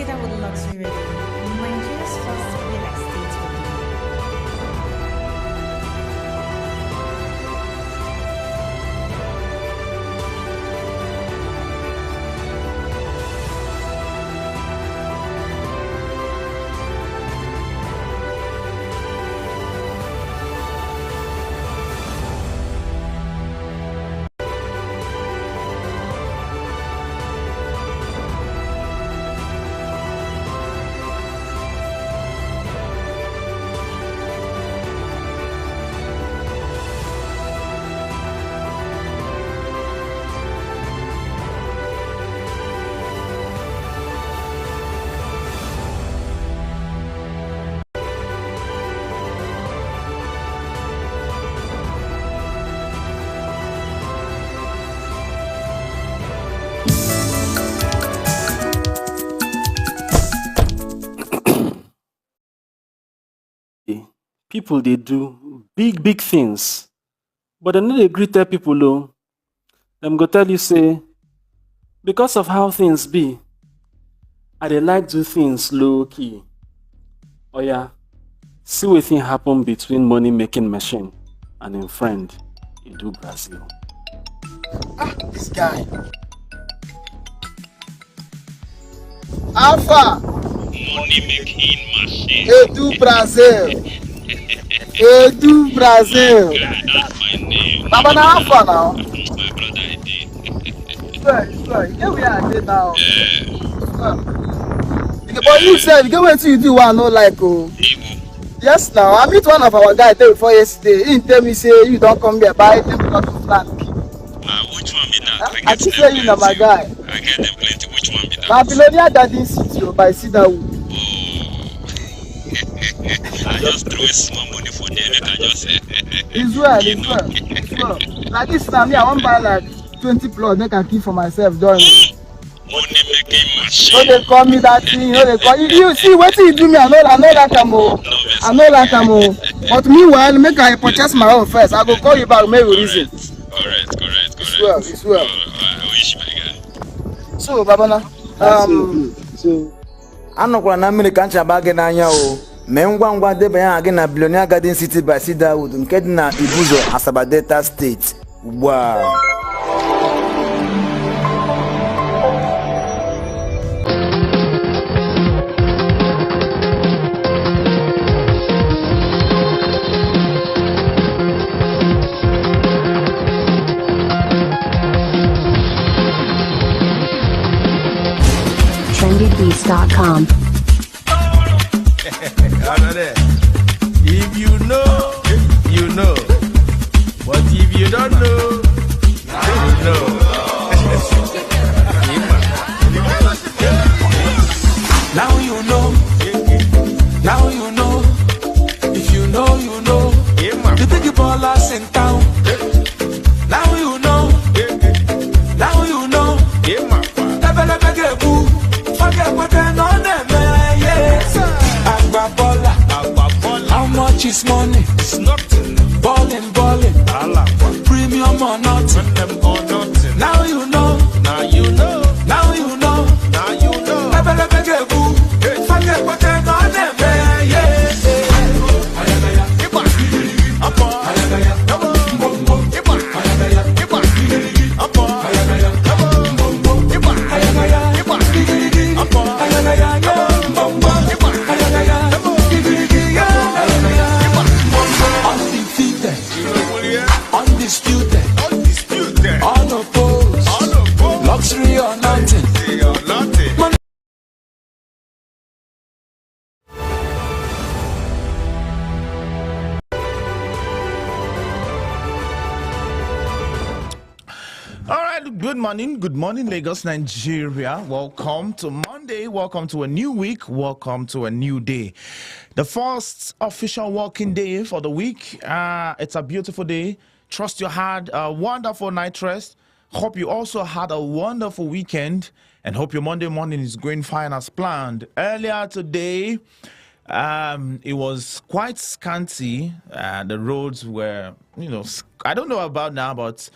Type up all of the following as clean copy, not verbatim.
Cedarwood Luxury Review, Nigeria's first real estate review. People they do big things, but I know they greet tell people oh, them go tell you say because of how things be, I dey like do things low key. Oh yeah, see wetin happen between money making machine and him friend do Brazil. This guy. Alpha. Money making machine. Edu Brazil. Edu Brazil. That's my name. Baba na Alpha now. My brother I did. Swear. Here we are now. But you said you get what you do I no like oh. Yes now. I meet one of our guys day before yesterday. He tell me say you don't come here buy them lot of land. Which one be that? I keep saying you na my guy. I get them plenty. Which one be that? Na Billionaire Garden City by Cedarwood. I just threw small money for them. I just said. It's well. Like this now, me I want buy like 20 plots. Make I keep for myself. Join me. Money making machine. No, they call me that thing. No, they call you. See what you do me. I know like I'm I know like I'm But meanwhile, make I purchase my own first. I go call you back. Maybe reason. Correct. It's well. I wish my guy. So, Babana. So. Anọkwara na mmiri ka nchaba gị n'anya o. Mee ngwa debanye aha gị na Billionaire Garden City by Cedarwood nke dị na Ibuzo, Asaba Delta State. Ugbu a. trendybeats.com. If you know, you know. But if you don't know, you know. Now you know. Now you know. If you know, you know. You think you ball us in town. Now you know. Now you know. Forget what they're on them, yes. Agbabola. How much is money? It's nothing. Ballin'. Premium or nothing. Now you know. Now you know. Forget what they're on them, yes. Undisputed, unopposed, luxury or nothing. All right, good morning, Lagos, Nigeria. Welcome to Monday. Welcome to a new week. Welcome to a new day. The first official working day for the week. It's a beautiful day. Trust you had a wonderful night rest. Hope you also had a wonderful weekend, and hope your Monday morning is going fine as planned. Earlier today, it was quite scanty. The roads were, I don't know about now, but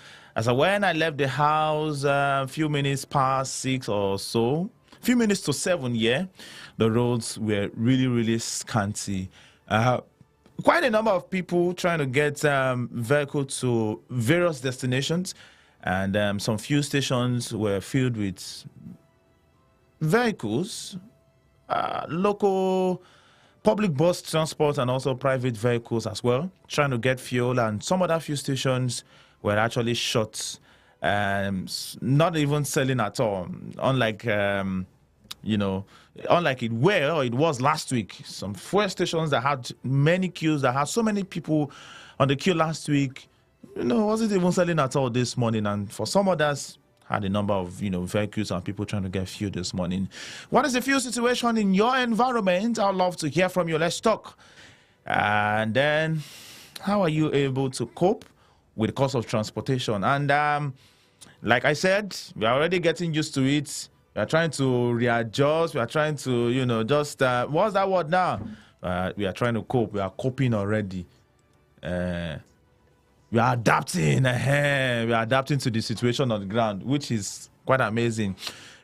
when I left the house a few minutes past 6 or so, few minutes to 7, yeah, the roads were really, really scanty. Quite a number of people trying to get vehicles to various destinations, and some fuel stations were filled with vehicles, local public bus transport, and also private vehicles as well, trying to get fuel. And some other fuel stations were actually shut, not even selling at all, unlike unlike it was last week. Some fuel stations that had many queues, that had so many people on the queue last week, wasn't even selling at all this morning. And for some others, had a number of vehicles and people trying to get fuel this morning. What is the fuel situation in your environment? I'd love to hear from you. Let's talk. And then, how are you able to cope with the cost of transportation? And like I said, we are already getting used to it. We are trying to readjust. We are trying to just what's that word now? We are trying to cope. We are coping already. We are adapting. We are adapting to the situation on the ground, which is quite amazing.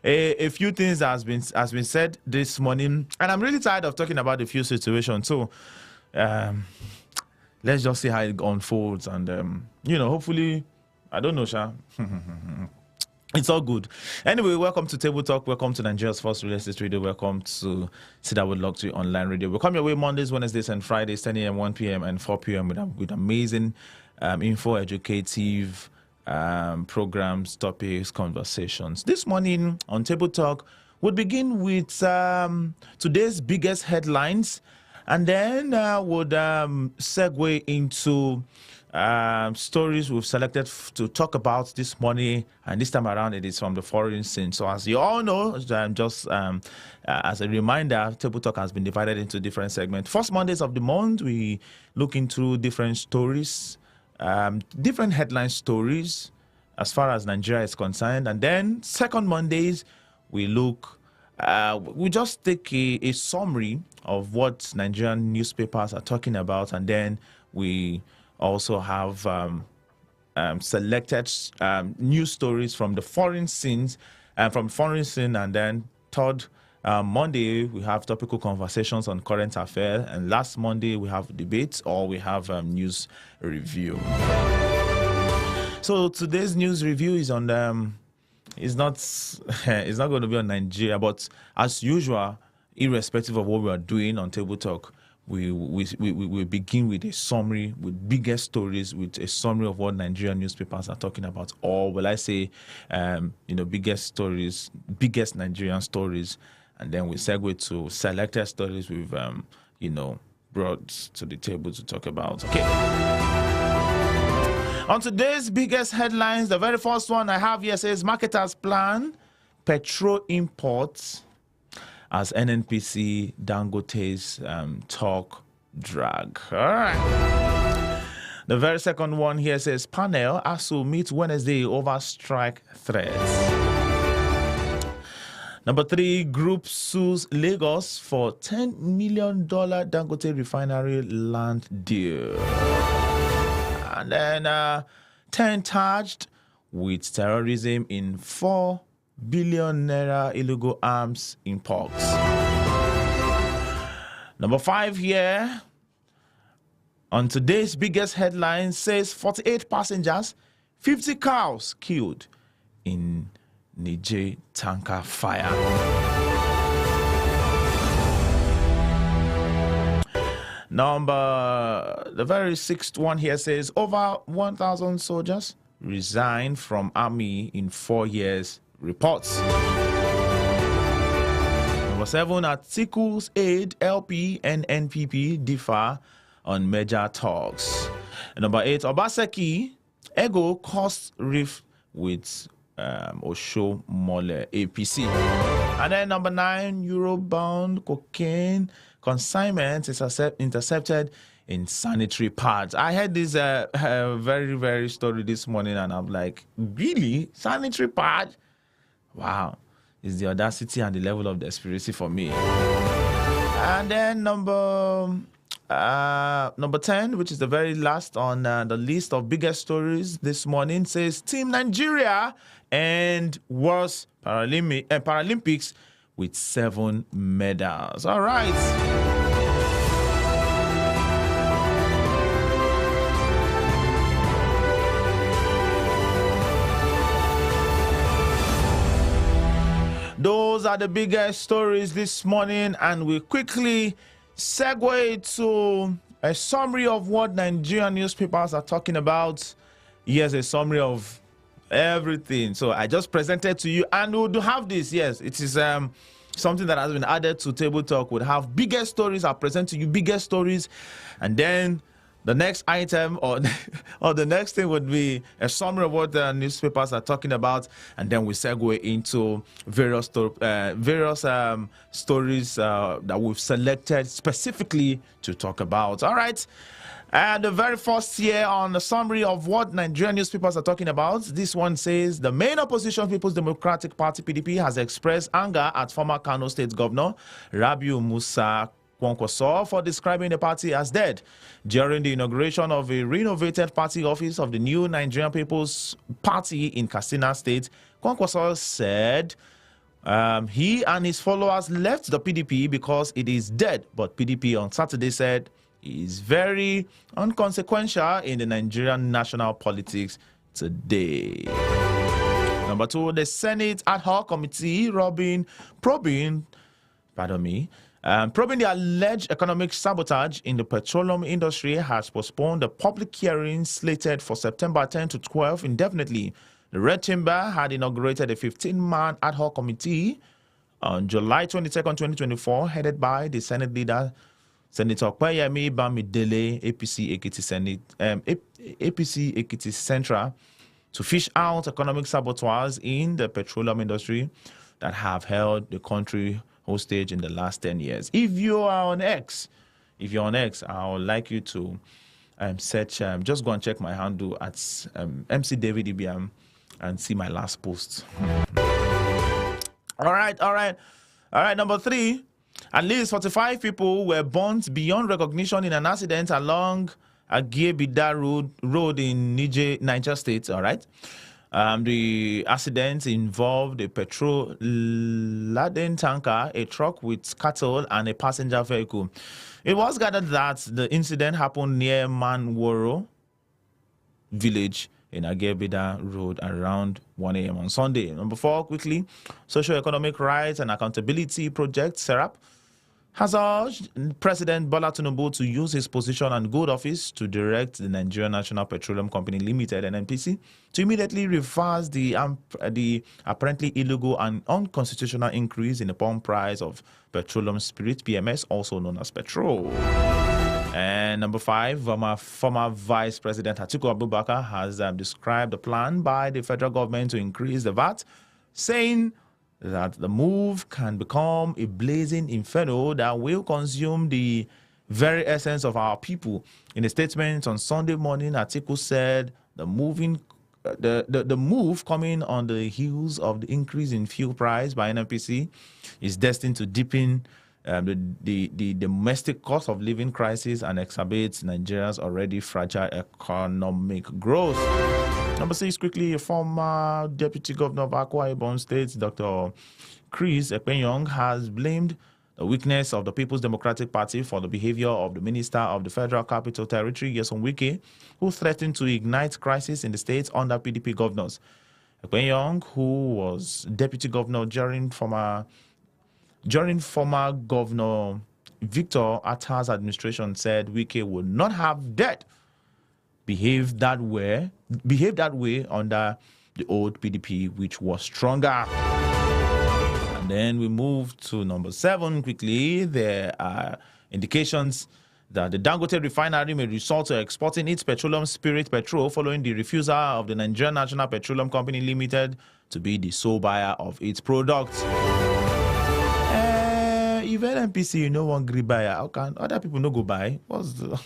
A few things has been said this morning, and I'm really tired of talking about the fuel situation. So let's just see how it unfolds, and hopefully, I don't know, Sha. It's all good. Anyway, welcome to Table Talk. Welcome to Nigeria's first real estate radio. Welcome to Cedarwood Luxury Online Radio. We come your way Mondays, Wednesdays, and Fridays, 10 a.m., 1 p.m., and 4 p.m. with amazing info, educative programs, topics, conversations. This morning on Table Talk, we'll begin with today's biggest headlines, and then would segue into stories we've selected to talk about this morning, and this time around it is from the foreign scene. So as you all know, as a reminder, Table Talk has been divided into different segments. First Mondays of the month, we look into different stories, different headline stories as far as Nigeria is concerned, and then second Mondays we just take a summary of what Nigerian newspapers are talking about, and then we also have selected news stories from the foreign scenes, and then third Monday we have topical conversations on current affairs, and last Monday we have debates, or we have news review. So today's news review is on it's not going to be on Nigeria, but as usual, irrespective of what we are doing on Table Talk, we begin with a summary, with biggest stories, with a summary of what Nigerian newspapers are talking about, or will I say, biggest stories, biggest Nigerian stories, and then we segue to selected stories we've, brought to the table to talk about. Okay. On today's biggest headlines, the very first one I have here says, marketers plan petrol imports as NNPC Dangote's talk drag. All right. The very second one here says, panel ASU meets Wednesday over strike threats. Number 3, group sues Lagos for $10 million Dangote refinery land deal. And then 10 charged with terrorism in 4 billion naira illegal arms imports. Number 5 here on today's biggest headline says 48 passengers, 50 cows killed in Niger tanker fire. The very sixth one here says over 1,000 soldiers resigned from army in 4 years. Reports. Number 7, Atiku's aid, LP and NPP differ on major talks. And number 8, Obaseki, Ego cost rift with Osho Mole APC. And then number 9, Euro-bound cocaine consignment is intercepted in sanitary pads. I had this very, very story this morning, and I'm like, really? Sanitary pad? Wow, it's the audacity and the level of desperation for me. And then number 10, which is the very last on the list of biggest stories this morning, says Team Nigeria and World Paralympics with 7 medals. All right. Those are the biggest stories this morning, and we quickly segue to a summary of what Nigerian newspapers are talking about. Here's a summary of everything. So I just presented to you, and we'll have this. Yes, it is something that has been added to Table Talk. We'll have biggest stories. I'll present to you biggest stories, and then the next item or the next thing would be a summary of what the newspapers are talking about, and then we segue into various stories that we've selected specifically to talk about. All right. And the very first here on the summary of what Nigerian newspapers are talking about, this one says the main opposition, People's Democratic Party (PDP), has expressed anger at former Kano State Governor Rabiu Musa Kwankwaso for describing the party as dead. During the inauguration of a renovated party office of the new Nigerian People's Party in Katsina State, Kwankwaso said he and his followers left the PDP because it is dead, but PDP on Saturday said is very inconsequential in the Nigerian national politics today. Number 2, the Senate Ad Hoc Committee probing the alleged economic sabotage in the petroleum industry has postponed the public hearing slated for September 10 to 12 indefinitely. The Red Chamber had inaugurated a 15-man ad hoc committee on July 22, 2024, headed by the Senate leader, Senator Kweyemi Bamidele, APC Ekiti Central, to fish out economic saboteurs in the petroleum industry that have held the country hostage in the last 10 years. If you're on X, I would like you to search, just go and check my handle at MC David Ibiam and see my last post. All right. Number 3, at least 45 people were burnt beyond recognition in an accident along Agiebida Road in Niger State. All right. The accident involved a petrol-laden tanker, a truck with cattle, and a passenger vehicle. It was gathered that the incident happened near Manworo village in Agiebida Road around 1 a.m. on Sunday. Number 4, quickly, Socio-Economic Rights and Accountability Project, SERAP, has urged President Bola Tinubu to use his position and good office to direct the Nigerian National Petroleum Company Limited, NNPC, to immediately reverse the apparently illegal and unconstitutional increase in the pump price of petroleum spirit, PMS, also known as petrol. And number 5, former Vice President Atiku Abubakar has described the plan by the federal government to increase the VAT, saying that the move can become a blazing inferno that will consume the very essence of our people. In a statement on Sunday morning, Atiku said the move coming on the heels of the increase in fuel price by NNPC is destined to deepen the domestic cost of living crisis and exacerbates Nigeria's already fragile economic growth. Number 6, quickly, a former Deputy Governor of Akwa Ibom State, Dr. Chris Ekpenyong, has blamed the weakness of the People's Democratic Party for the behavior of the Minister of the Federal Capital Territory, Nyesom Wike, who threatened to ignite crisis in the state under PDP governors. Ekpenyong, who was Deputy Governor during former Governor Victor Atta's administration, said Wike would not have dared behave that way under the old PDP, which was stronger. And then we move to number 7 quickly. There are indications that the Dangote refinery may resort to exporting its petroleum spirit petrol following the refusal of the Nigerian National Petroleum Company Limited to be the sole buyer of its products. If NNPC no one agree buyer, how can other people no go buy? What's the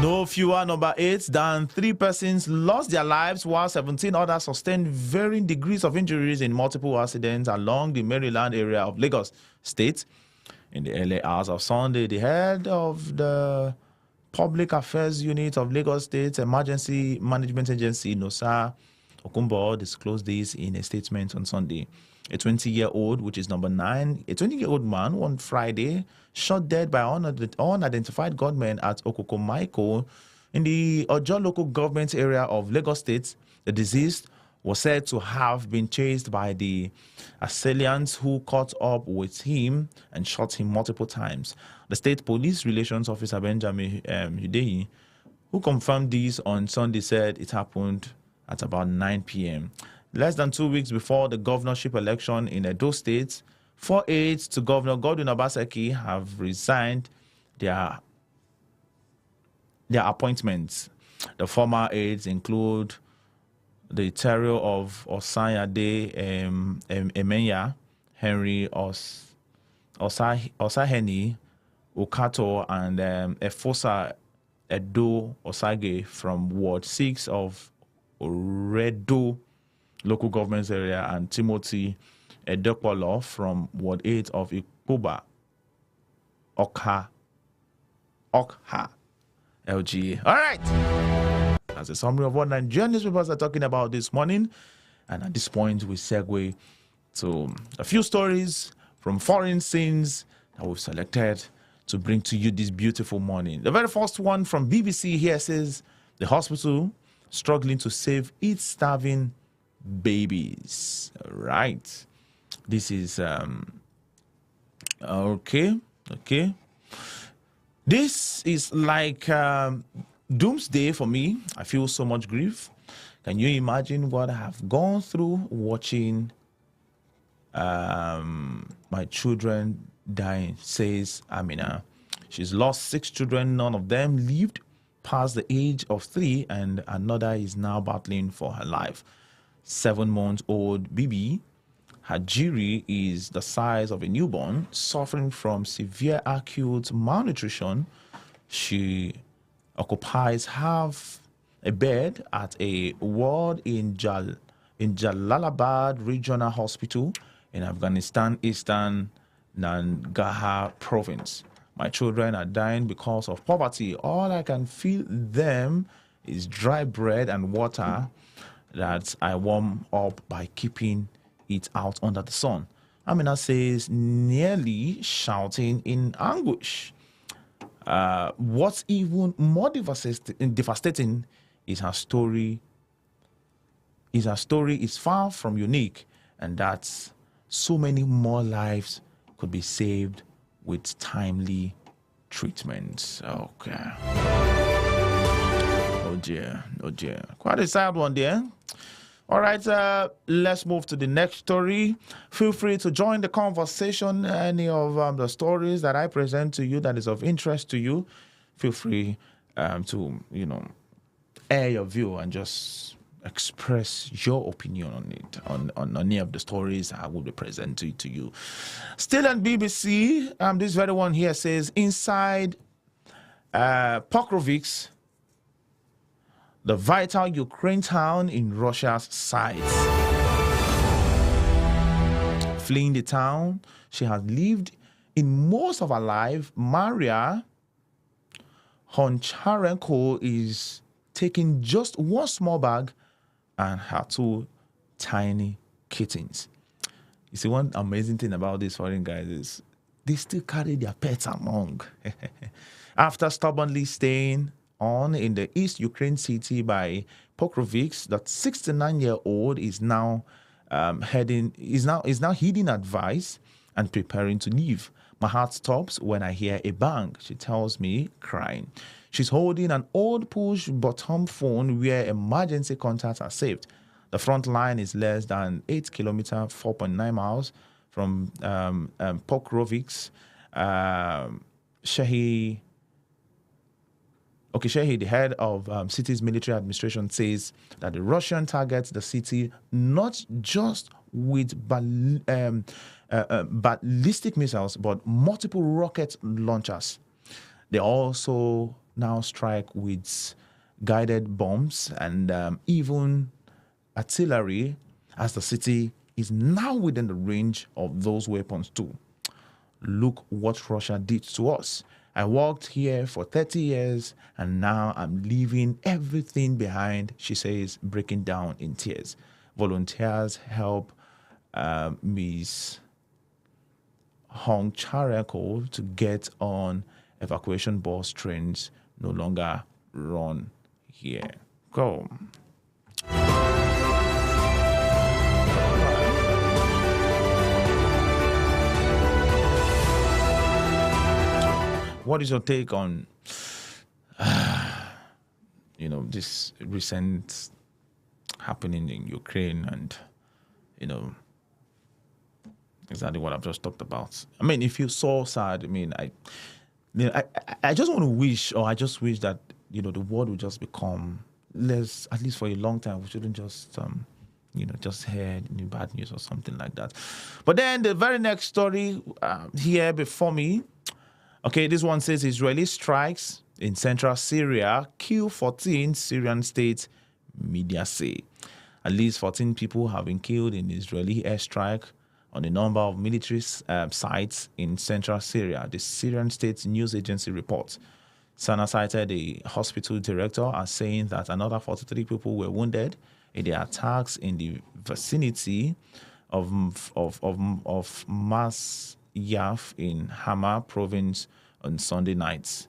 No fewer, number 8, than 3 persons lost their lives while 17 others sustained varying degrees of injuries in multiple accidents along the Maryland area of Lagos State. In the early hours of Sunday, the head of the Public Affairs Unit of Lagos State Emergency Management Agency, NOSA, Okumbo disclosed this in a statement on Sunday. A 20-year-old, which is number 9, a 20-year-old man on Friday shot dead by unidentified gunmen at Okokomaiko in the Ojo local government area of Lagos State. The deceased was said to have been chased by the assailants who caught up with him and shot him multiple times. The state police relations officer Benjamin Udehi, who confirmed this on Sunday, said it happened at about 9 p.m. Less than 2 weeks before the governorship election in Edo State, 4 aides to Governor Godwin Obaseki have resigned their appointments. The former aides include the Terrio of Osayade Emenya, Henry Osaheni Okato, and Efosa Edo Osage from Ward 6 of Oredo local government area, and Timothy Edekpolo from Ward 8 of Ikuba Okha LGA. All right. That's a summary of what Nigerian newspapers are talking about this morning. And at this point, we segue to a few stories from foreign scenes that we've selected to bring to you this beautiful morning. The very first one from BBC here says, the hospital struggling to save its starving babies. All right. This is, okay. This is like doomsday for me. I feel so much grief. Can you imagine what I have gone through watching my children dying, says Amina. She's lost 6 children. None of them lived past the age of 3, and another is now battling for her life. 7-month-old Bibi Hajiri is the size of a newborn, suffering from severe acute malnutrition. She occupies half a bed at a ward in Jalalabad Regional Hospital in Afghanistan, Eastern Nangarhar province. My children are dying because of poverty. All I can feed them is dry bread and water that I warm up by keeping it out under the sun. Amina says, nearly shouting in anguish. What's even more devastating is her story. Her story is far from unique, and that so many more lives could be saved with timely treatment. Okay. Oh dear. Quite a sad one there. All right, let's move to the next story. Feel free to join the conversation. Any of the stories that I present to you that is of interest to you, feel free to, air your view and just express your opinion on it, on any of the stories I will be presenting to you. Still on BBC, this very one here says, inside Pokrovsk, the vital Ukraine town in Russia's sights. Fleeing the town she has lived in most of her life, Maria Honcharenko is taking just one small bag and her 2 tiny kittens. You see, one amazing thing about these foreign guys is they still carry their pets along. After stubbornly staying on in the East Ukraine city by Pokrovsk, that 69-year-old is now heeding advice and preparing to leave. My heart stops when I hear a bang, she tells me, crying. She's holding an old push-button phone where emergency contacts are saved. The front line is less than 8 kilometers, 4.9 miles from Pokrovsk. Shehi, the head of city's military administration, says that the Russian targets the city not just with ballistic missiles, but multiple rocket launchers. They also now strike with guided bombs and even artillery, as the city is now within the range of those weapons too. Look what Russia did to us. I worked here for 30 years and now I'm leaving everything behind, she says, breaking down in tears. Volunteers help Ms. Hong Chareko to get on evacuation bus. Trains no longer run here. Go. What is your take on, this recent happening in Ukraine and, exactly what I've just talked about? I mean, if you so sad, I just want to wish, or I just wish that, the world would just become less, at least for a long time. We shouldn't just, just hear new bad news or something like that. But then the very next story here before me, okay, this one says Israeli strikes in central Syria kill 14 Syrian state, media say. At least 14 people have been killed in Israeli airstrike on a number of military sites in central Syria, the Syrian state news agency reports. Sana cited the hospital director as saying that another 43 people were wounded in the attacks in the vicinity of Masyaf in Hama province on Sunday nights.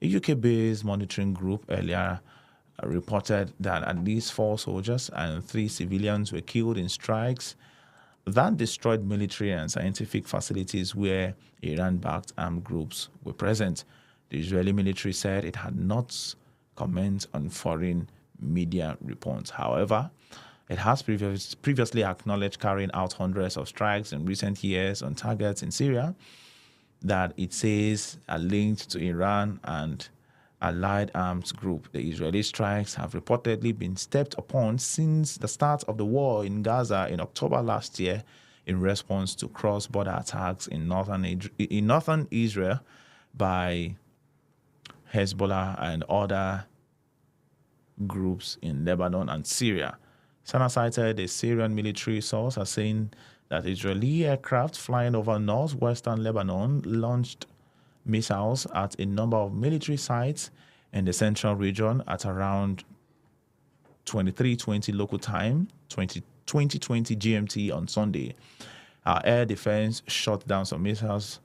A UK-based monitoring group earlier reported that at least 4 soldiers and 3 civilians were killed in strikes that destroyed military and scientific facilities where Iran-backed armed groups were present. The Israeli military said it had not commented on foreign media reports. However, it has previously acknowledged carrying out hundreds of strikes in recent years on targets in Syria that it says are linked to Iran and allied arms group. The Israeli strikes have reportedly been stepped upon since the start of the war in Gaza in October last year in response to cross-border attacks in northern Israel by Hezbollah and other groups in Lebanon and Syria. Sana cited a Syrian military source as saying that Israeli aircraft flying over northwestern Lebanon launched missiles at a number of military sites in the central region at around 23:20 local time, 2020 GMT on Sunday. Our air defense shot down some missiles,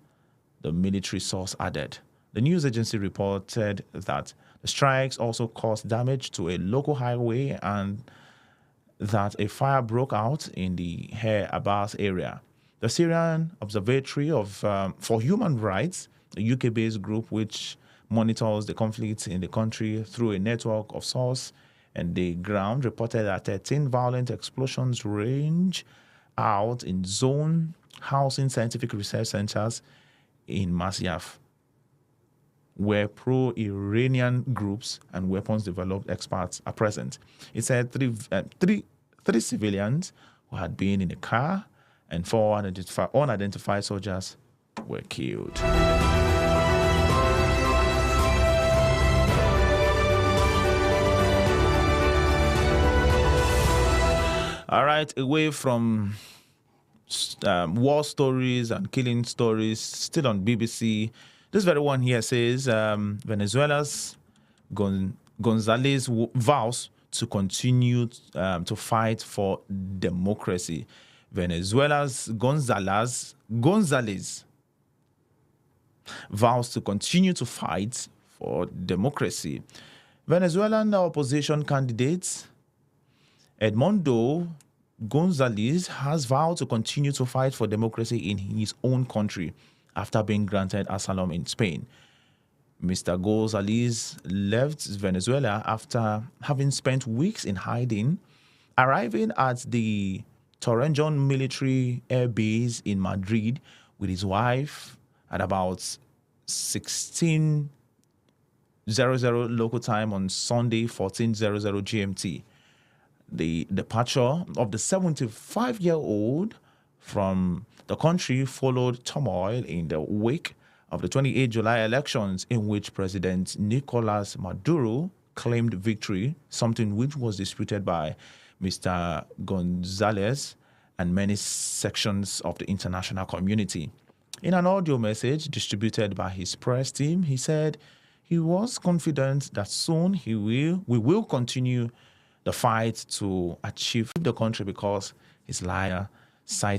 the military source added. The news agency reported that the strikes also caused damage to a local highway and that a fire broke out in the Her Abbas area. The Syrian Observatory for Human Rights, a UK-based group which monitors the conflict in the country through a network of sources and the ground, reported that 13 violent explosions range out in zone housing scientific research centers in Masyaf, where pro-Iranian groups and weapons developed experts are present. It said three civilians who had been in a car and 4 unidentified soldiers were killed. All right, away from war stories and killing stories, still on BBC. This very one here says Venezuela's Gonzalez vows to continue to fight for democracy. Venezuela's Gonzalez vows to continue to fight for democracy. Venezuelan opposition candidate Edmundo Gonzalez has vowed to continue to fight for democracy in his own country after being granted asylum in Spain. Mr. Gonzalez left Venezuela after having spent weeks in hiding, arriving at the Torrejon military air base in Madrid with his wife at about 16:00 local time on Sunday, 14:00 GMT. The departure of the 75-year-old from the country followed turmoil in the wake of the 28 July elections in which President Nicolas Maduro claimed victory, something which was disputed by Mr. Gonzalez and many sections of the international community. In an audio message distributed by his press team, he said he was confident that soon we will continue the fight to achieve the country because his liar cited